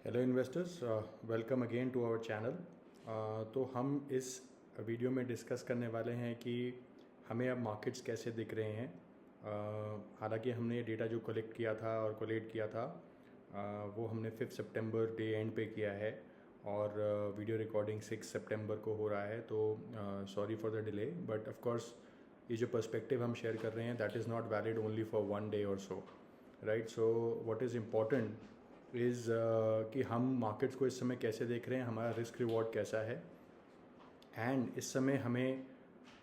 Hello investors, welcome again to our channel. तो हम इस वीडियो में डिस्कस करने वाले हैं कि हमें अब मार्केट्स कैसे दिख रहे हैं। हालांकि हमने ये डेटा जो कलेक्ट किया था और कोलेट किया था वो हमने 5 सितंबर डे एंड पे किया है और वीडियो रिकॉर्डिंग 6 सितंबर को हो रहा है। तो sorry for the delay, but of course ये जो पर्सपेक्टिव हम शेयर कर रहे हैं that is not valid only for one day और so, right. So what is important is कि हम मार्केट्स को इस समय कैसे देख रहे हैं, हमारा रिस्क रिवॉर्ड कैसा है, एंड इस समय हमें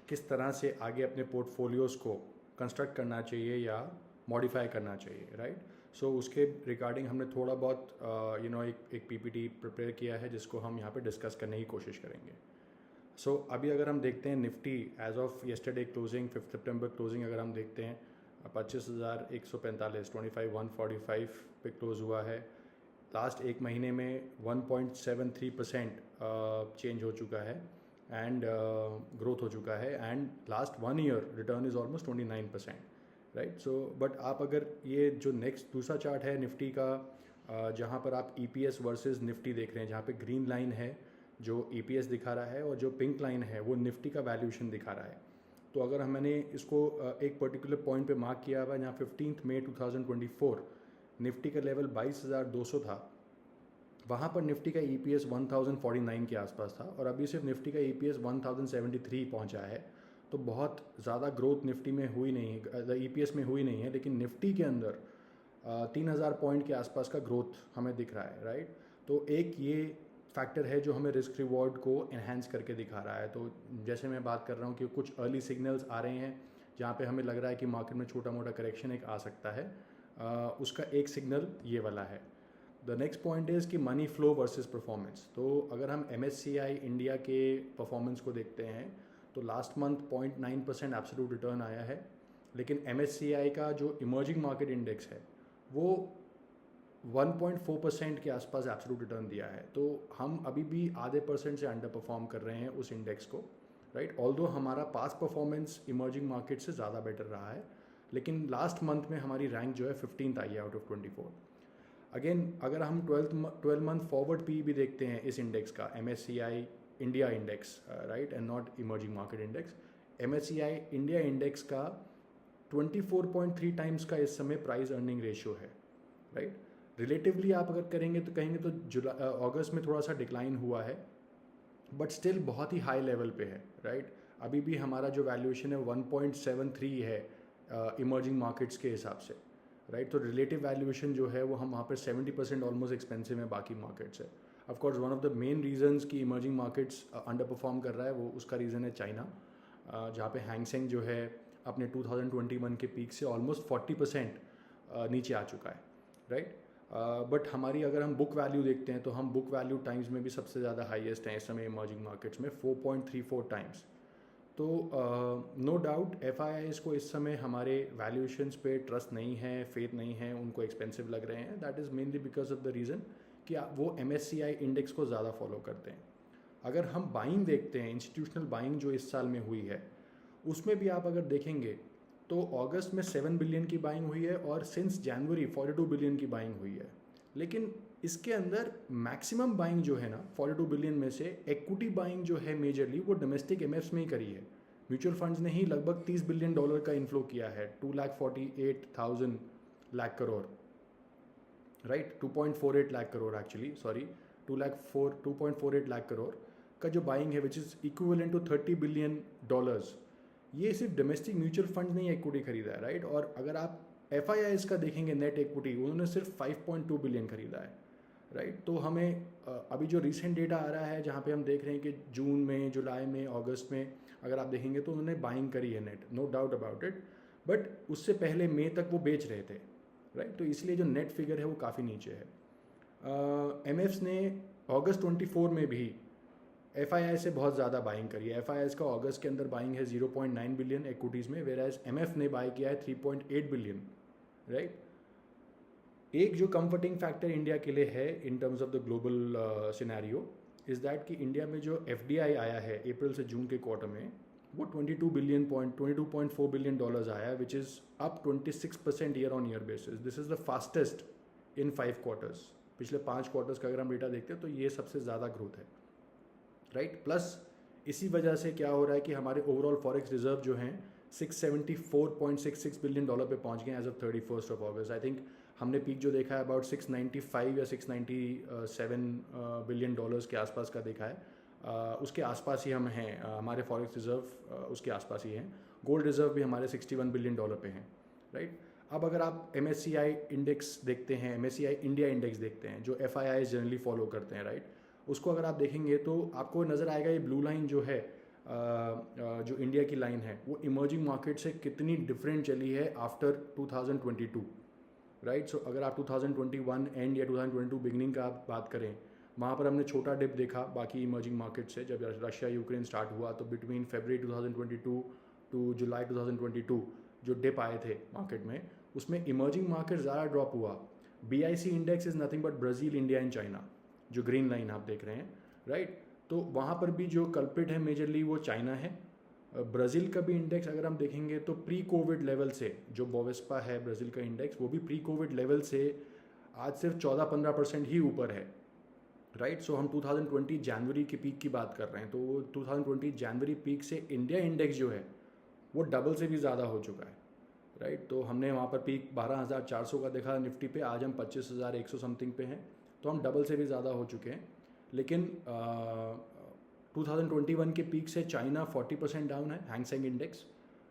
किस तरह से आगे अपने पोर्टफोलियोज़ को कंस्ट्रक्ट करना चाहिए या मॉडिफाई करना चाहिए, राइट। सो उसके रिगार्डिंग हमने थोड़ा बहुत एक पीपीटी प्रिपेयर किया है जिसको हम यहाँ पे डिस्कस करने की कोशिश करेंगे। सो अभी अगर हम देखते हैं Nifty as of yesterday closing 5 सितंबर क्लोजिंग अगर हम देखते हैं 25,145 25,145 पे क्लोज हुआ है। लास्ट एक महीने में 1.73% चेंज हो चुका है एंड ग्रोथ हो चुका है, and last 1 year return is almost 29%, right. So but आप अगर ये जो नेक्स्ट दूसरा चार्ट है निफ्टी का, जहाँ पर आप ईपीएस वर्सेस निफ्टी देख रहे हैं, जहाँ पे ग्रीन लाइन है जो ईपीएस दिखा रहा है और जो पिंक लाइन है वो निफ्टी का वैल्यूएशन दिखा रहा है। तो अगर मैंने इसको एक पर्टिकुलर पॉइंट पे मार्क किया हुआ है जहाँ 15 मई 2024 निफ्टी का लेवल 22,200 था, वहाँ पर निफ्टी का ईपीएस 1049 के आसपास था और अभी सिर्फ निफ्टी का ईपीएस 1073 पहुँचा है। तो बहुत ज़्यादा ग्रोथ निफ्टी में हुई नहीं है, ईपीएस में हुई नहीं है, लेकिन निफ्टी के अंदर 3,000 पॉइंट के आसपास का ग्रोथ हमें दिख रहा है, राइट। तो एक ये फैक्टर है जो हमें रिस्क रिवॉर्ड को एनहेंस करके दिखा रहा है। तो जैसे मैं बात कर रहा हूँ कि कुछ अर्ली सिग्नल्स आ रहे हैं जहाँ पे हमें लग रहा है कि मार्केट में छोटा मोटा करेक्शन एक आ सकता है, उसका एक सिग्नल ये वाला है। द नेक्स्ट पॉइंट इज़ कि मनी फ्लो वर्सेस परफॉर्मेंस। तो अगर हम MSCI इंडिया के परफॉर्मेंस को देखते हैं तो लास्ट मंथ 0.9% एब्सोल्यूट रिटर्न आया है, लेकिन MSCI का जो इमर्जिंग मार्केट इंडेक्स है वो 1.4% के आसपास एब्सोल्यूट रिटर्न दिया है। तो हम अभी भी आधे % से अंडर परफॉर्म कर रहे हैं उस इंडेक्स को, राइट। ऑल्दो हमारा पास्ट परफॉर्मेंस इमर्जिंग मार्केट से ज़्यादा बेटर रहा है, लेकिन लास्ट मंथ में हमारी रैंक जो है 15th आई है आउट ऑफ 24। अगेन अगर हम 12 मंथ फॉरवर्ड पी भी देखते हैं इस इंडेक्स का, MSCI India index, right, and not emerging market index, MSCI India index का 24.3 टाइम्स का इस समय प्राइस अर्निंग रेशियो है, राइट। रिलेटिवली आप अगर करेंगे तो कहेंगे तो अगस्त में थोड़ा सा डिक्लाइन हुआ है, बट स्टिल बहुत ही हाई लेवल पे है, राइट। अभी भी हमारा जो वैल्यूएशन है 1.73 है इमर्जिंग मार्केट्स के हिसाब से, राइट। तो रिलेटिव वैल्यूएशन जो है वो हम वहाँ पर 70% ऑलमोस्ट एक्सपेंसिव है बाकी मार्केट्स से। Of course one of the main reasons कि इमर्जिंग मार्केट्स अंडर परफॉर्म कर रहा है वो उसका रीज़न है चाइना, जहाँ पे हैंगसेंग जो है अपने 2021 के पीक से ऑलमोस्ट 40% नीचे आ चुका है, राइट। बट हमारी अगर हम बुक वैल्यू देखते हैं तो हम बुक वैल्यू टाइम्स में भी सबसे ज़्यादा हाईएस्ट हैं इस समय इमर्जिंग मार्केट्स में, 4.34 टाइम्स। तो नो डाउट FIIs को इस समय हमारे वैल्यूएशंस पे ट्रस्ट नहीं है, फेथ नहीं है, उनको एक्सपेंसिव लग रहे हैं। That is mainly because of the reason कि वो MSCI इंडेक्स को ज़्यादा फॉलो करते हैं। अगर हम बाइंग देखते हैं, इंस्टीट्यूशनल बाइंग जो इस साल में हुई है उसमें भी आप अगर देखेंगे तो अगस्त में 7 बिलियन की बाइंग हुई है और सिंस जनवरी 42 बिलियन की बाइंग हुई है। लेकिन इसके अंदर मैक्सिमम बाइंग जो है ना 42 बिलियन में से इक्विटी बाइंग जो है मेजरली वो डोमेस्टिक MFs में ही करी है। म्यूचुअल फंड्स ने ही लगभग $30 बिलियन का इन्फ्लो किया है, 2,48,000 lakh crore, right, 2.48 lakh crore actually, sorry, 2.48 lakh crore का जो बाइंग है which is equivalent to $30 billion. ये सिर्फ डोमेस्टिक म्यूचुअल फंड ने ही इक्विटी खरीदा है, राइट। और अगर आप FIIs का देखेंगे नेट इक्विटी, उन्होंने सिर्फ 5.2 बिलियन खरीदा है, राइट। तो हमें अभी जो रिसेंट डेटा आ रहा है जहाँ पे हम देख रहे हैं कि जून में, जुलाई में, अगस्त में अगर आप देखेंगे तो उन्होंने बाइंग करी है net, no doubt about it, but उससे पहले मई तक वो बेच रहे थे, राइट। तो इसलिए जो नेट फिगर है वो काफ़ी नीचे है। MFs ने अगस्त 24 में भी FII से बहुत ज़्यादा बाइंग करी है। FIIs का अगस्त के अंदर बाइंग है 0.9 बिलियन इक्विटीज़ में, वेयर एज MF ने बाई किया है 3.8 बिलियन, राइट। एक जो कंफर्टिंग फैक्टर इंडिया के लिए है in terms of the global scenario is that कि इंडिया में जो FDI आया है अप्रैल से जून के क्वार्टर में वो 22.4 बिलियन डॉलर्स आया है, which is up 26% year on year basis. This is the fastest in 5 quarters, पिछले 5 क्वार्टर्स का अगर हम डेटा देखते हैं तो ये सबसे ज़्यादा ग्रोथ है, राइट। प्लस इसी वजह से क्या हो रहा है कि हमारे ओवरऑल फॉरेक्स रिजर्व जो हैं 674.66 बिलियन डॉलर पे पहुंच गए as of 31 August. I think हमने पीक जो देखा है अबाउट 695 या 697 बिलियन डॉलर्स के आसपास का देखा है। उसके आसपास ही हम हैं, हमारे फॉरेक्स रिजर्व उसके आसपास ही हैं। गोल्ड रिजर्व भी हमारे 61 बिलियन डॉलर पे हैं, राइट। अब अगर आप MSCI इंडेक्स देखते हैं, MSCI इंडिया इंडेक्स देखते हैं जो FII जनरली फॉलो करते हैं, राइट, उसको अगर आप देखेंगे तो आपको नज़र आएगा ये ब्लू लाइन जो है जो इंडिया की लाइन है वो इमर्जिंग मार्केट से कितनी डिफरेंट चली है आफ्टर 2022, राइट। सो अगर आप 2021 एंड या 2022 बिगनिंग का आप बात करें, वहाँ पर हमने छोटा डिप देखा बाकी इमर्जिंग मार्केट से। जब रशिया यूक्रेन स्टार्ट हुआ तो बिटवीन फरवरी 2022 टू जुलाई 2022 जो डिप आए थे मार्केट में, उसमें इमर्जिंग मार्केट ज़्यादा ड्रॉप हुआ। BIC index is nothing but Brazil, India and China, जो ग्रीन लाइन आप देख रहे हैं, राइट। तो वहाँ पर भी जो कल्प्रिट है मेजरली वो चाइना है। ब्राज़ील का भी इंडेक्स अगर हम देखेंगे तो प्री कोविड लेवल से, जो बोवेस्पा है ब्राज़ील का इंडेक्स, वो भी प्री कोविड लेवल से आज सिर्फ 14-15% ही ऊपर है, राइट। सो हम 2020 जनवरी की पीक की बात कर रहे हैं, तो वो 2020 जनवरी पीक से इंडिया इंडेक्स जो है वो डबल से भी ज़्यादा हो चुका है, राइट। तो हमने वहाँ पर पीक 12,400 का देखा निफ्टी पे, आज हम 25,100 समथिंग पे हैं, तो हम डबल से भी ज़्यादा हो चुके हैं। लेकिन 2021 के पीक से चाइना 40% डाउन है, हैंगसेंग इंडेक्स,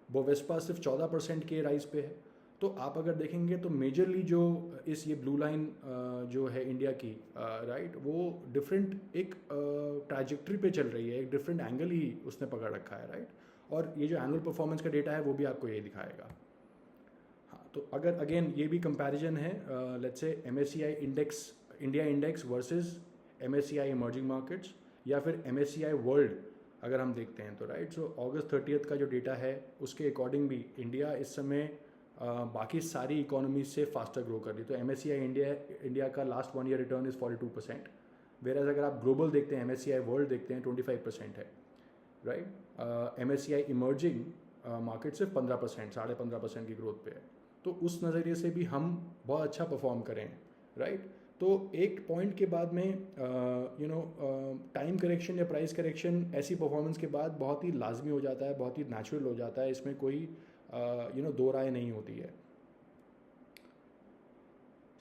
बोवेस्पा सिर्फ 14% के राइज पे है। तो आप अगर देखेंगे तो मेजरली जो इस ये ब्लू लाइन जो है इंडिया की, राइट, वो डिफरेंट एक ट्रैजेक्टरी पे चल रही है, एक डिफरेंट एंगल ही उसने पकड़ रखा है, राइट। और ये जो एनुअल परफॉर्मेंस का डेटा है वो भी आपको ये दिखाएगा। हाँ, तो अगर अगेन ये भी कंपैरिजन है, let's say MSCI index India index versus MSCI emerging markets या फिर MSCI वर्ल्ड अगर हम देखते हैं तो, राइट। सो अगस्त 30 का जो डेटा है उसके अकॉर्डिंग भी इंडिया इस समय बाकी सारी इकोनॉमीज से फास्टर ग्रो कर रही है। तो MSCI इंडिया का लास्ट 1 ईयर रिटर्न इज़ 42%, वेराज अगर आप ग्लोबल देखते हैं MSCI वर्ल्ड देखते हैं 25% है, राइट। MSCI इमर्जिंग मार्केट सिर्फ 15%, 15.5% की ग्रोथ पे है। तो उस नज़रिए से भी हम बहुत अच्छा परफॉर्म करें, राइट। तो एक पॉइंट के बाद में टाइम करेक्शन या प्राइस करेक्शन ऐसी परफॉर्मेंस के बाद बहुत ही लाजमी हो जाता है, बहुत ही नेचुरल हो जाता है, इसमें कोई दो राय नहीं होती है।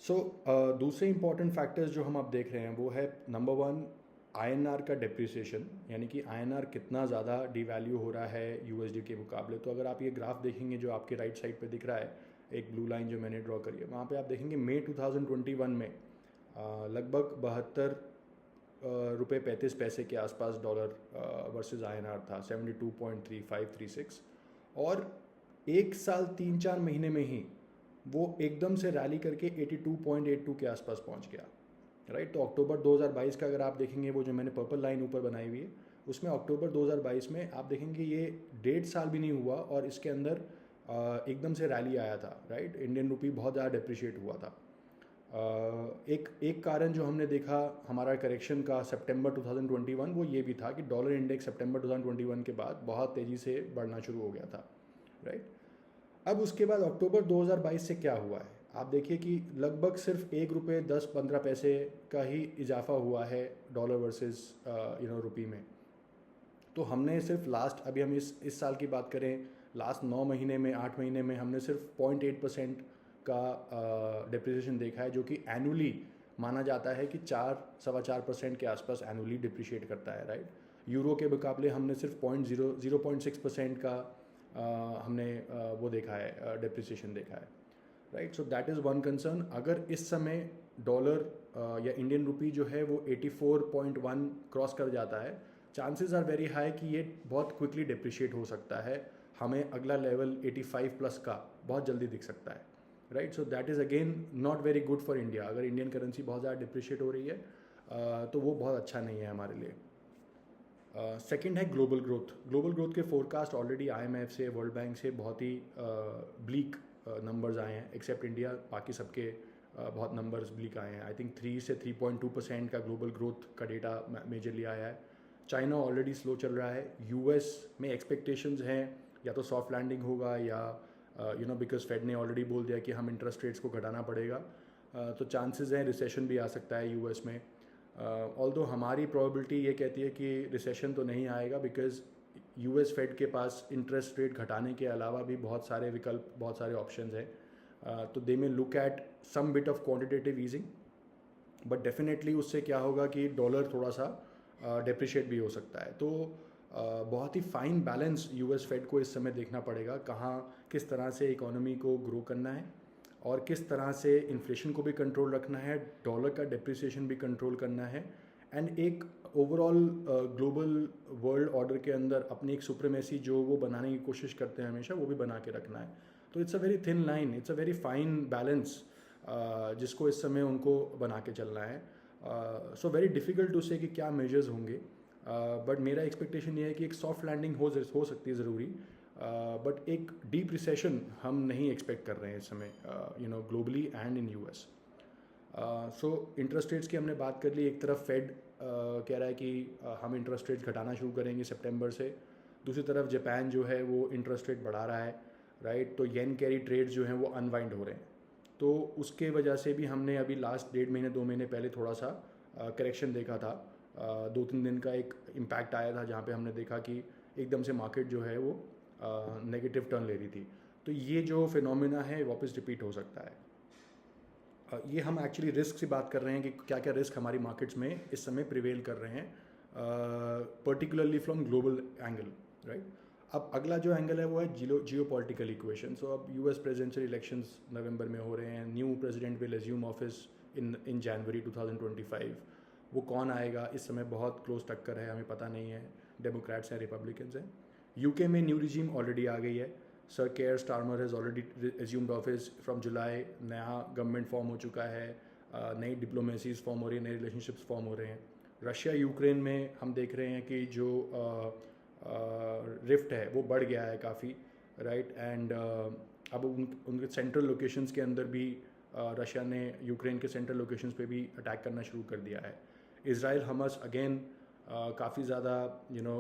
सो दूसरे इंपॉर्टेंट फैक्टर्स जो हम अब देख रहे हैं वो है नंबर 1 INR का डेप्रिसिएशन, यानी कि INR कितना ज़्यादा डिवैल्यू हो रहा है USD के मुकाबले। तो अगर आप ये ग्राफ देखेंगे जो आपके राइट साइड पे दिख रहा है, एक ब्लू लाइन जो मैंने ड्रॉ करी है, वहाँ पे आप देखेंगे मई 2021 में लगभग 72 रुपये 35 पैसे के आसपास डॉलर वर्सेस INR था, 72.3536, और एक साल 3-4 महीने में ही वो एकदम से रैली करके 82.82 के आसपास पहुंच गया, राइट। तो अक्टूबर 2022 का अगर आप देखेंगे, वो जो मैंने पर्पल लाइन ऊपर बनाई हुई है उसमें अक्टूबर 2022 में आप देखेंगे ये 1.5 साल भी नहीं हुआ और इसके अंदर एकदम से रैली आया था, राइट। इंडियन रुपी बहुत ज़्यादा डिप्रिशिएट हुआ था। एक कारण जो हमने देखा हमारा करेक्शन का सितंबर 2021 वो ये भी था कि डॉलर इंडेक्स सितंबर 2021 के बाद बहुत तेज़ी से बढ़ना शुरू हो गया था, राइट। अब उसके बाद अक्टूबर 2022 से क्या हुआ है, आप देखिए कि लगभग सिर्फ 1 रुपये 10-15 पैसे का ही इजाफा हुआ है डॉलर वर्सेस रुपी में। तो हमने सिर्फ लास्ट, अभी हम इस साल की बात करें, लास्ट 9 महीने में 8 महीने में हमने सिर्फ 0.8% का डिप्रिसिएशन देखा है, जो कि एनुअली माना जाता है कि 4-4.25% के आसपास एनुअली डिप्रिशिएट करता है, राइट। यूरो के मुकाबले हमने सिर्फ 0.6% का हमने वो देखा है, डिप्रिसिएशन देखा है, right. So that is one concern. अगर इस समय डॉलर या इंडियन रुपी जो है वो 84.1 क्रॉस कर जाता है, चांसेस आर वेरी हाई कि ये बहुत क्विकली डिप्रिशिएट हो सकता है, हमें अगला लेवल 85 प्लस का बहुत जल्दी दिख सकता है, right. So that is again not very good for India. अगर इंडियन करेंसी बहुत ज़्यादा डिप्रिशिएट हो रही है तो वो बहुत अच्छा नहीं है हमारे लिए। सेकंड है ग्लोबल ग्रोथ। ग्लोबल ग्रोथ के फोरकास्ट ऑलरेडी IMF से, वर्ल्ड बैंक से बहुत ही ब्लीक नंबर्स आए हैं, एक्सेप्ट इंडिया, बाकी सबके बहुत नंबर्स ब्लीक आए हैं। आई थिंक 3 से 3.2% का ग्लोबल ग्रोथ का डेटा मेजरली आया है। चाइना ऑलरेडी स्लो चल रहा है। US में एक्सपेक्टेशंस हैं या तो सॉफ्ट लैंडिंग होगा या बिकॉज फेड ने ऑलरेडी बोल दिया कि हम इंटरेस्ट रेट्स को घटाना पड़ेगा। तो चांसेस हैं रिसेशन भी आ सकता है यूएस में। ऑल्दो हमारी प्रोबेबिलिटी ये कहती है कि रिसेशन तो नहीं आएगा, बिकॉज यूएस फेड के पास इंटरेस्ट रेट घटाने के अलावा भी बहुत सारे विकल्प, बहुत सारे ऑप्शंस हैं। तो they may look at some bit of quantitative easing, but definitely उससे क्या होगा कि डॉलर थोड़ा सा डेप्रिशिएट भी हो सकता है। तो बहुत ही फाइन बैलेंस यूएस फेड को इस समय देखना पड़ेगा, कहाँ किस तरह से इकोनॉमी को ग्रो करना है और किस तरह से इन्फ्लेशन को भी कंट्रोल रखना है, डॉलर का डेप्रिसिएशन भी कंट्रोल करना है, एंड एक ओवरऑल ग्लोबल वर्ल्ड ऑर्डर के अंदर अपनी एक सुप्रीमेसी जो वो बनाने की कोशिश करते हैं हमेशा, वो भी बना के रखना है। तो it's a very thin line, it's a very fine balance जिसको इस समय उनको बना के चलना है। सो वेरी डिफ़िकल्ट टू से कि क्या मेजर्स होंगे, बट मेरा एक्सपेक्टेशन ये है कि एक सॉफ्ट लैंडिंग हो सकती है ज़रूरी, बट एक डीप रिसेशन हम नहीं एक्सपेक्ट कर रहे हैं इस समय, globally and in US. So interest rates की हमने बात कर ली। एक तरफ फेड कह रहा है कि हम इंटरेस्ट रेट्स घटाना शुरू करेंगे सितंबर से, दूसरी तरफ जापान जो है वो इंटरेस्ट रेट बढ़ा रहा है, राइट। तो येन कैरी ट्रेड्स जो हैं वो अनवाइंड हो रहे हैं, तो उसके वजह से भी हमने अभी लास्ट 1.5 महीने पहले थोड़ा सा करेक्शन देखा था। 2-3 दिन का एक इम्पैक्ट आया था जहाँ पे हमने देखा कि एकदम से मार्केट जो है वो नेगेटिव टर्न ले रही थी। तो ये जो फिनोमिना है वापस रिपीट हो सकता है। ये हम एक्चुअली रिस्क से बात कर रहे हैं कि क्या क्या रिस्क हमारी मार्केट्स में इस समय प्रिवेल कर रहे हैं, particularly from global angle, right. अब अगला जो एंगल है वो है जियो पॉलिटिकल इक्वेशन। सो अब यूएस प्रेसिडेंशियल इलेक्शंस नवंबर में हो रहे हैं, new president will assume office in January 2025। वो कौन आएगा इस समय बहुत क्लोज टक्कर है, हमें पता नहीं है, डेमोक्रेट्स हैं रिपब्लिकन्स हैं। यूके में न्यू रिजीम ऑलरेडी आ गई है, sir care Starmer has already assumed office from जुलाई, नया गवर्नमेंट फॉर्म हो चुका है, नई डिप्लोमेसीज फॉर्म हो रही है, नए रिलेशनशिप्स फॉर्म हो रहे हैं। रशिया यूक्रेन में हम देख रहे हैं कि जो रिफ्ट है वो बढ़ गया है काफ़ी, राइट। एंड अब उनके सेंट्रल लोकेशंस के अंदर भी रशिया ने यूक्रेन के सेंट्रल लोकेशंस पे भी अटैक करना शुरू कर दिया है। इज़राइल हमस अगेन काफ़ी ज़्यादा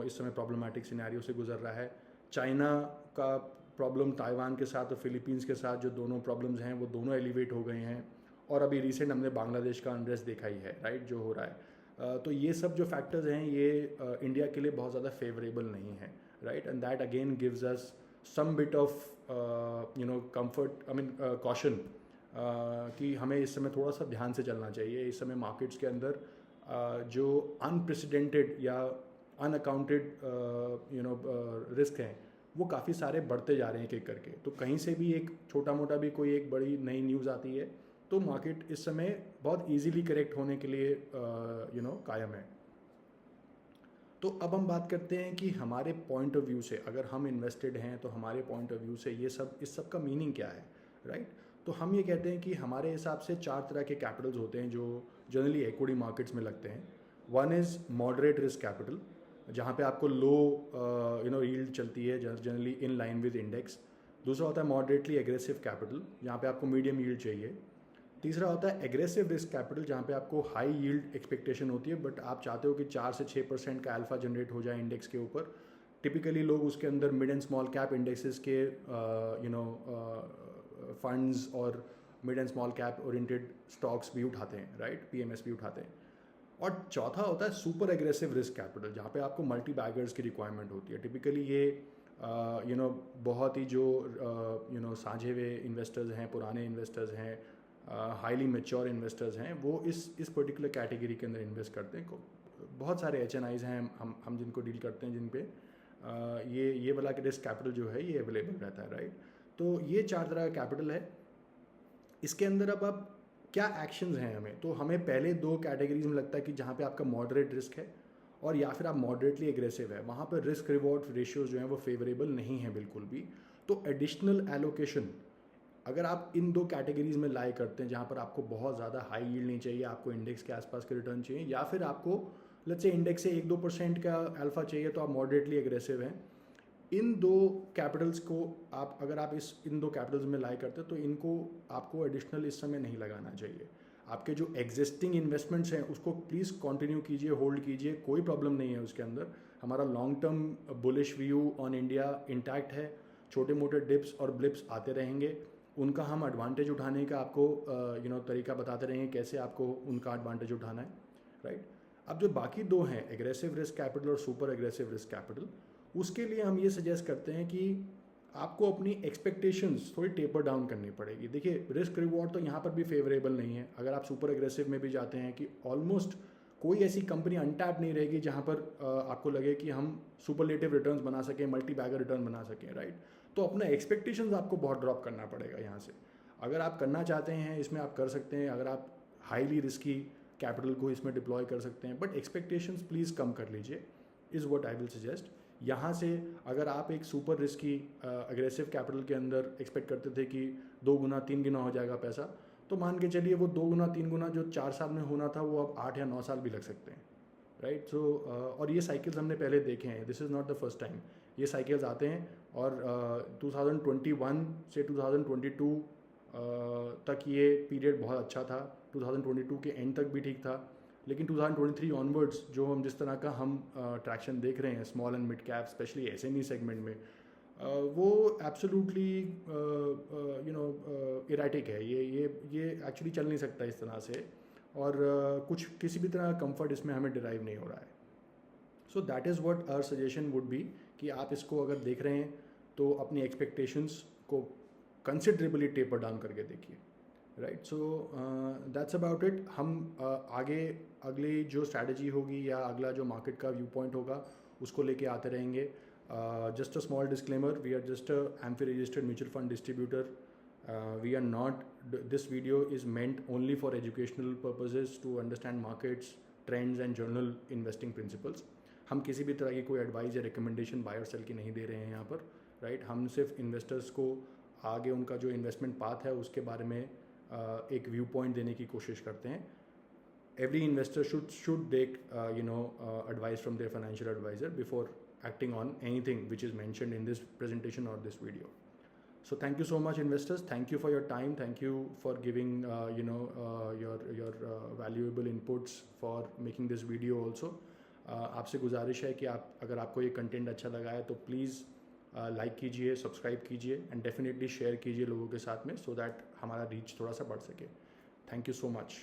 इस समय प्रॉब्लमेटिक सिनेरियो से गुजर रहा है। चाइना का प्रॉब्लम ताइवान के साथ और फिलीपींस के साथ जो दोनों प्रॉब्लम्स हैं वो दोनों एलिवेट हो गए हैं, और अभी रिसेंट हमने बांग्लादेश का अनरेस्ट देखा ही है, राइट, जो हो रहा है। तो ये सब जो फैक्टर्स हैं ये इंडिया के लिए बहुत ज़्यादा फेवरेबल नहीं है, right. And that again gives us some bit of comfort, caution, कि हमें इस समय थोड़ा सा ध्यान से चलना चाहिए। इस समय मार्केट्स के अंदर जो अनप्रेसिडेंटेड या अनअकाउंटेड रिस्क हैं वो काफ़ी सारे बढ़ते जा रहे हैं एक करके। तो कहीं से भी एक छोटा मोटा भी कोई एक बड़ी नई न्यूज़ आती है तो मार्केट इस समय बहुत इजीली करेक्ट होने के लिए कायम है। तो अब हम बात करते हैं कि हमारे पॉइंट ऑफ व्यू से अगर हम इन्वेस्टेड हैं तो हमारे पॉइंट ऑफ व्यू से इस सब का मीनिंग क्या है, राइट। तो हम ये कहते हैं कि हमारे हिसाब से 4 तरह के कैपिटल्स होते हैं जो जनरली इक्विटी मार्केट्स में लगते हैं। One is moderate risk capital, जहाँ पे आपको लो यील्ड चलती है generally in line with index. दूसरा होता है मॉडरेटली एग्रेसिव कैपिटल, जहाँ पे आपको मीडियम यील्ड चाहिए। तीसरा होता है एग्रेसिव रिस्क कैपिटल, जहाँ पे आपको हाई यील्ड एक्सपेक्टेशन होती है बट आप चाहते हो कि 4 से 6% का अल्फा जनरेट हो जाए इंडेक्स के ऊपर। टिपिकली लोग उसके अंदर mid and small cap indexes के फंड्स और mid and small cap oriented stocks भी उठाते हैं, राइट, पीएमएस भी उठाते हैं। और चौथा होता है सुपर एग्रेसिव रिस्क कैपिटल, जहाँ पे आपको मल्टी बैगर्स की रिक्वायरमेंट होती है। टिपिकली ये बहुत ही जो साझे हुए इन्वेस्टर्स हैं, पुराने इन्वेस्टर्स हैं, हाईली मेच्योर इन्वेस्टर्स हैं, वो इस पर्टिकुलर कैटेगरी के अंदर इन्वेस्ट करते हैं। बहुत सारे HNIs हैं हम जिनको डील करते हैं, जिन पे ये वाला रिस्क कैपिटल जो है ये अवेलेबल रहता है, राइट। तो ये 4 तरह का कैपिटल है। इसके अंदर अब क्या एक्शंस हैं हमें पहले 2 कैटेगरीज में लगता है कि जहाँ पे आपका मॉडरेट रिस्क है और या फिर आप मॉडरेटली एग्रेसिव है, वहाँ पर रिस्क रिवॉर्ड रेशियोज जो हैं वो फेवरेबल नहीं है बिल्कुल भी। तो एडिशनल एलोकेशन अगर आप इन 2 कैटेगरीज में लाई करते हैं, जहाँ पर आपको बहुत ज़्यादा हाई यील्ड नहीं चाहिए, आपको इंडेक्स के आसपास के रिटर्न चाहिए, या फिर आपको लेट्स से इंडेक्स से 1-2% का अल्फा चाहिए, तो आप मॉडरेटली एग्रेसिव हैं। इन 2 कैपिटल्स को अगर आप इन 2 कैपिटल्स में लाई करते हैं तो इनको आपको एडिशनल इस समय नहीं लगाना चाहिए। आपके जो एग्जिस्टिंग इन्वेस्टमेंट्स हैं उसको प्लीज़ कंटिन्यू कीजिए, होल्ड कीजिए, कोई प्रॉब्लम नहीं है उसके अंदर। हमारा long term bullish view on India intact है। छोटे मोटे डिप्स और ब्लिप्स आते रहेंगे, उनका हम एडवांटेज उठाने का आपको तरीका बताते रहेंगे कैसे आपको उनका एडवांटेज उठाना है, राइट। अब जो बाकी दो हैं, एग्रेसिव रिस्क कैपिटल और सुपर एग्रेसिव रिस्क कैपिटल, उसके लिए हम ये सजेस्ट करते हैं कि आपको अपनी एक्सपेक्टेशंस थोड़ी टेपर डाउन करनी पड़ेगी। देखिए रिस्क रिवॉर्ड तो यहाँ पर भी फेवरेबल नहीं है। अगर आप सुपर एग्रेसिव में भी जाते हैं कि ऑलमोस्ट कोई ऐसी कंपनी अनटैप नहीं रहेगी जहाँ पर आपको लगे कि हम सुपरलेटिव रिटर्न्स बना सकें, मल्टी बैगर रिटर्न बना सकें, राइट। तो अपना एक्सपेक्टेशंस आपको बहुत ड्रॉप करना पड़ेगा यहाँ से। अगर आप करना चाहते हैं इसमें आप कर सकते हैं, अगर आप हाईली रिस्की कैपिटल को इसमें डिप्लॉय कर सकते हैं, बट एक्सपेक्टेशंस प्लीज़ कम कर लीजिए, is what I will suggest. यहाँ से अगर आप एक सुपर रिस्की अग्रेसिव कैपिटल के अंदर एक्सपेक्ट करते थे कि 2 गुना 3 गुना हो जाएगा पैसा, तो मान के चलिए वो 2 गुना 3 गुना जो 4 साल में होना था वो अब 8 या 9 साल भी लग सकते हैं, राइट। सो और ये साइकिल्स हमने पहले देखे हैं, this is not the first time. ये साइकिल्स आते हैं और 2021 से 2022 तक ये पीरियड बहुत अच्छा था, 2022 के एंड तक भी ठीक था, लेकिन 2023 ऑनवर्ड्स जो हम जिस तरह का हम ट्रैक्शन देख रहे हैं small and mid cap specially SME segment में, वो एब्सोल्युटली इराटिक है। ये एक्चुअली चल नहीं सकता इस तरह से, और कुछ किसी भी तरह का कंफर्ट इसमें हमें डिराइव नहीं हो रहा है। So that is what our suggestion would be कि आप इसको अगर देख रहे हैं तो अपनी एक्सपेक्टेशंस को कंसिडरेबली टेपर डाउन करके देखिए, right. So that's about it. हम आगे अगली जो स्ट्रैटेजी होगी या अगला जो मार्केट का व्यू पॉइंट होगा उसको लेके आते रहेंगे। Just a small disclaimer, we are just a AMFI registered mutual fund distributor. We are not, this video is meant only for educational purposes to understand markets, trends and general investing principles. हम किसी भी तरह की कोई advice या recommendation bye और cell की नहीं दे रहे हैं यहाँ पर, राइट। हम सिर्फ इन्वेस्टर्स को आगे उनका जो इन्वेस्टमेंट पाथ है उसके बारे में एक व्यू पॉइंट देने की कोशिश करते हैं। Every investor should take advice from their financial advisor before acting on anything which is mentioned in this presentation or this video. So thank you so much investors, thank you for your time, thank you for giving your valuable inputs for making this video also. आपसे गुजारिश है कि आप अगर आपको ये content अच्छा लगा है तो प्लीज़ लाइक कीजिए, सब्सक्राइब कीजिए एंड डेफिनेटली शेयर कीजिए लोगों के साथ में, सो दैट हमारा रीच थोड़ा सा बढ़ सके। Thank you so much.